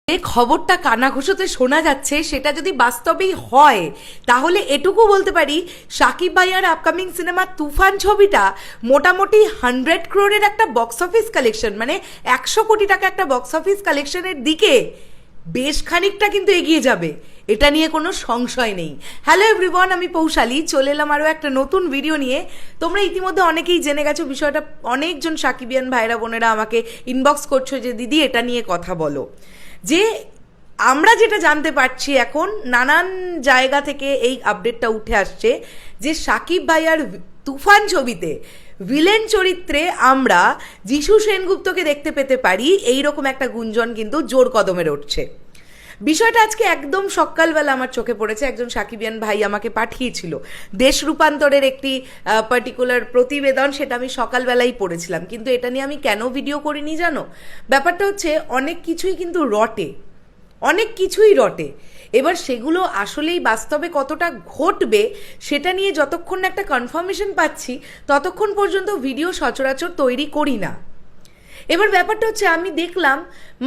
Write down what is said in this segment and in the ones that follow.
যে খবরটা কানাঘুষোতে শোনা যাচ্ছে সেটা যদি বাস্তবেই হয় তাহলে এটুকু বলতে পারি শাকিব ভাইয়ার আপকামিং সিনেমা তুফান ছবিটা মোটামুটি 100 ক্রোরের একটা বক্স অফিস কালেকশন, মানে 100 কোটি টাকা একটা বক্স অফিস কালেকশনের দিকে বেশ খানিকটা কিন্তু এগিয়ে যাবে, এটা নিয়ে কোনো সংশয় নেই। হ্যালো এভরিওয়ান, আমি পৌশালী চলে এলাম আরও একটা নতুন ভিডিও নিয়ে। তোমরা ইতিমধ্যে অনেকেই জেনে গেছো বিষয়টা, অনেকজন সাকিবিয়ান ভাইরা বোনেরা আমাকে ইনবক্স করছো যে দিদি এটা নিয়ে কথা বলো। যে আমরা যেটা জানতে পারছি এখন নানান জায়গা থেকে এই আপডেটটা উঠে আসছে যে সাকিব ভাইয়ার তুফান ছবিতে ভিলেন চরিত্রে আমরা যিশু সেনগুপ্তকে দেখতে পেতে পারি, এইরকম একটা গুঞ্জন কিন্তু জোর কদমে উঠছে। বিষয়টা আজকে একদম সকালবেলা আমার চোখে পড়েছে, একজন সাকিবিয়ান ভাই আমাকে পাঠিয়েছিল দেশ রূপান্তরের একটি পার্টিকুলার প্রতিবেদন, সেটা আমি সকালবেলাই পড়েছিলাম। কিন্তু এটা নিয়ে আমি কেন ভিডিও করিনি জানো? ব্যাপারটা হচ্ছে অনেক কিছুই কিন্তু রটে, অনেক কিছুই রটে। এবার সেগুলো আসলেই বাস্তবে কতটা ঘটবে সেটা নিয়ে যতক্ষণ একটা কনফার্মেশন পাচ্ছি ততক্ষণ পর্যন্ত ভিডিও সচরাচর তৈরি করি না। এবার ব্যাপারটা হচ্ছে আমি দেখলাম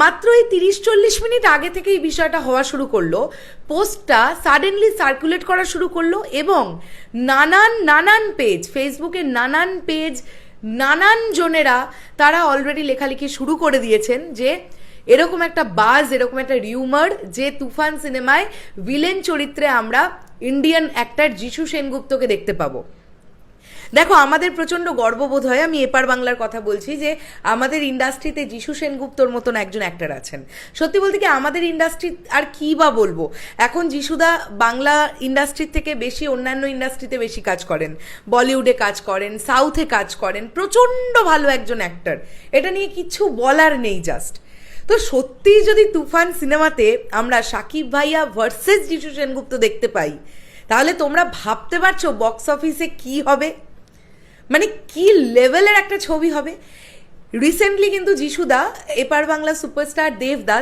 মাত্র এই 30-40 মিনিট আগে থেকে এই বিষয়টা হওয়া শুরু করলো, পোস্টটা সাডেনলি সার্কুলেট করা শুরু করলো এবং নানান পেজ, ফেসবুকে নানান পেজ, নানান জনেরা তারা অলরেডি লেখালেখি শুরু করে দিয়েছেন যে এরকম একটা বাজ, এরকম একটা রিউমার যে তুফান সিনেমায় ভিলেন চরিত্রে আমরা ইন্ডিয়ান অ্যাক্টর যিশু সেনগুপ্তকে দেখতে পাবো। দেখো, আমাদের প্রচণ্ড গর্ববোধ হয়, আমি এপার বাংলার কথা বলছি, যে আমাদের ইন্ডাস্ট্রিতে যিশু সেনগুপ্তর মতন একজন অ্যাক্টর আছেন। সত্যি বলতে কি আমাদের ইন্ডাস্ট্রি আর কী বা বলবো, এখন যিশুদা বাংলা ইন্ডাস্ট্রির থেকে বেশি অন্যান্য ইন্ডাস্ট্রিতে বেশি কাজ করেন, বলিউডে কাজ করেন, সাউথে কাজ করেন, প্রচণ্ড ভালো একজন অ্যাক্টর, এটা নিয়ে কিছু বলার নেই জাস্ট। তো সত্যিই যদি তুফান সিনেমাতে আমরা সাকিব ভাইয়া ভার্সেস যিশু সেনগুপ্ত দেখতে পাই তাহলে তোমরা ভাবতে পারছো বক্স অফিসে কি হবে, মানে কি লেভেলের একটা ছবি হবে। রিসেন্টলি কিন্তু যিশুদা এপার বাংলা সুপারস্টার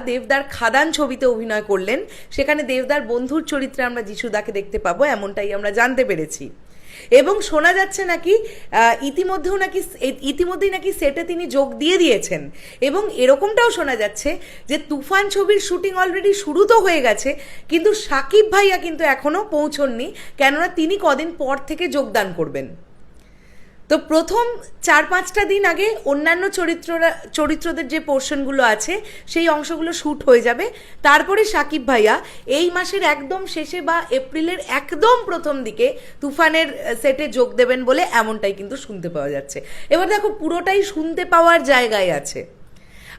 দেবদার খাদান ছবিতে অভিনয় করলেন, সেখানে দেবদার বন্ধুর চরিত্রে আমরা যিশুদাকে দেখতে পাবো, এমনটাই আমরা জানতে পেরেছি। এবং শোনা যাচ্ছে নাকি ইতিমধ্যেই নাকি সেটে তিনি যোগ দিয়েছেন। এবং এরকমটাও শোনা যাচ্ছে যে তুফান ছবির শুটিং অলরেডি শুরু তো হয়ে গেছে, কিন্তু সাকিব ভাইয়া কিন্তু এখনও পৌঁছননি, কেননা তিনি কদিন পর থেকে যোগদান করবেন। তো প্রথম 4-5টা দিন আগে অন্যান্য চরিত্রদের যে পোর্শনগুলো আছে সেই অংশগুলো শ্যুট হয়ে যাবে, তারপরে সাকিব ভাইয়া এই মাসের একদম শেষে বা এপ্রিলের একদম প্রথম দিকে তুফানের সেটে যোগ দেবেন বলে এমনটাই কিন্তু শুনতে পাওয়া যাচ্ছে। এবার দেখো, পুরোটাই শুনতে পাওয়ার জায়গায় আছে,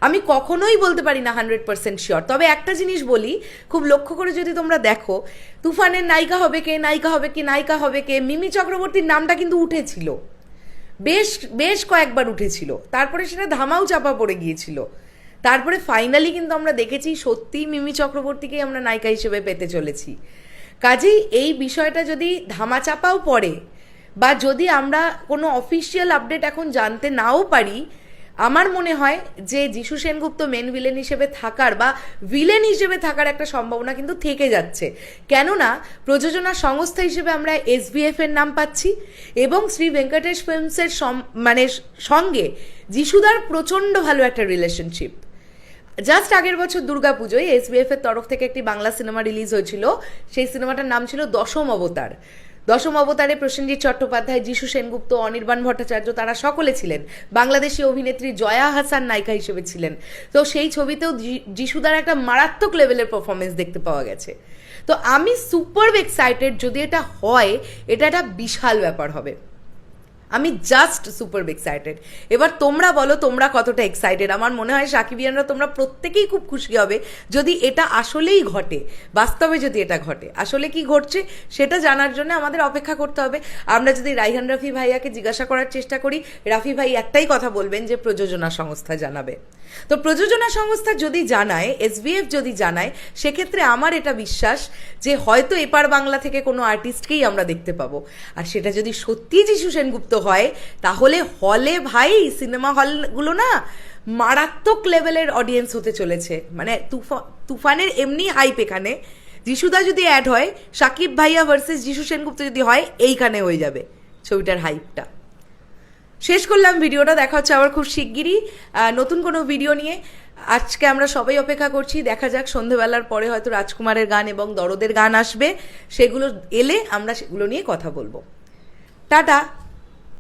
আমি কখনোই বলতে পারি না 100% শিওর। তবে একটা জিনিস বলি, খুব লক্ষ্য করে যদি তোমরা দেখো, তুফানের নায়িকা হবে কে, মিমি চক্রবর্তীর নামটা কিন্তু উঠেছিল, বেশ কয়েকবার উঠেছিল, তারপরে সেটা ধামাও চাপা পড়ে গিয়েছিল, তারপরে ফাইনালি কিন্তু আমরা দেখেছি সত্যিই মিমি চক্রবর্তীকেই আমরা নায়িকা হিসেবে পেতে চলেছি। কাজেই এই বিষয়টা যদি ধামাচাপাও পড়ে বা যদি আমরা কোনো অফিসিয়াল আপডেট এখন জানতে নাও পারি, আমার মনে হয় যে যিশু সেনগুপ্ত মেন ভিলেন হিসেবে থাকার বা ভিলেন হিসেবে থাকার একটা সম্ভাবনা কিন্তু থেকে যাচ্ছে। কেননা প্রযোজনা সংস্থা হিসেবে আমরা SBF এর নাম পাচ্ছি এবং শ্রী ভেঙ্কটেশ ফিল্মসের সঙ্গে যিশুদার প্রচণ্ড ভালো একটা রিলেশনশিপ। জাস্ট আগের বছর দুর্গাপুজোয় SBF এর তরফ থেকে একটি বাংলা সিনেমা রিলিজ হয়েছিল, সেই সিনেমাটার নাম ছিল দশম অবতারে প্রসেনজিৎ চট্টোপাধ্যায়, যিশু সেনগুপ্ত, অনির্বাণ ভট্টাচার্য তারা সকলে ছিলেন, বাংলাদেশি অভিনেত্রী জয়া হাসান নায়িকা হিসেবে ছিলেন। তো সেই ছবিতেও যিশুদার একটা মারাত্মক লেভেলের পারফরমেন্স দেখতে পাওয়া গেছে। তো আমি সুপার এক্সাইটেড, যদি এটা হয় এটা একটা বিশাল ব্যাপার হবে, আমি জাস্ট সুপার এক্সাইটেড। এবার তোমরা বলো তোমরা কতটা এক্সাইটেড। আমার মনে হয় সাকিবিয়ানরা তোমরা প্রত্যেকেই খুব খুশি হবে যদি এটা আসলেই ঘটে, বাস্তবে যদি এটা ঘটে। আসলে কি ঘটছে সেটা জানার জন্য আমাদের অপেক্ষা করতে হবে। আমরা যদি রাইহান রাফি ভাইয়াকে জিজ্ঞাসা করার চেষ্টা করি, রাফি ভাই একটাই কথা বলবেন যে প্রযোজনা সংস্থা জানাবে। তো প্রযোজনা সংস্থা যদি জানায়, SBF যদি জানায়, সেক্ষেত্রে আমার এটা বিশ্বাস যে হয়তো এপার বাংলা থেকে কোনো আর্টিস্টকেই আমরা দেখতে পাবো। আর সেটা যদি সত্যি যিশু সেনগুপ্ত হয় তাহলে হলে ভাই, সিনেমা হলগুলো না মারাত্মক লেভেলের অডিয়েন্স হতে চলেছে। মানে তুফানের এমনি হাইপ, এখানে যিশুদা যদি অ্যাড হয়, সাকিব ভাইয়া ভার্সেস যিশু সেনগুপ্ত যদি হয়, এইখানে হয়ে যাবে ছবিটার হাইপটা। শেষ করলাম ভিডিওটা, দেখা হচ্ছে আবার খুব শিগগিরই নতুন কোনো ভিডিও নিয়ে। আজকে আমরা সবাই অপেক্ষা করছি, দেখা যাক সন্ধেবেলার পরে হয়তো রাজকুমারের গান এবং দরদের গান আসবে, সেগুলো এলে আমরা সেগুলো নিয়ে কথা বলবো। টাটা।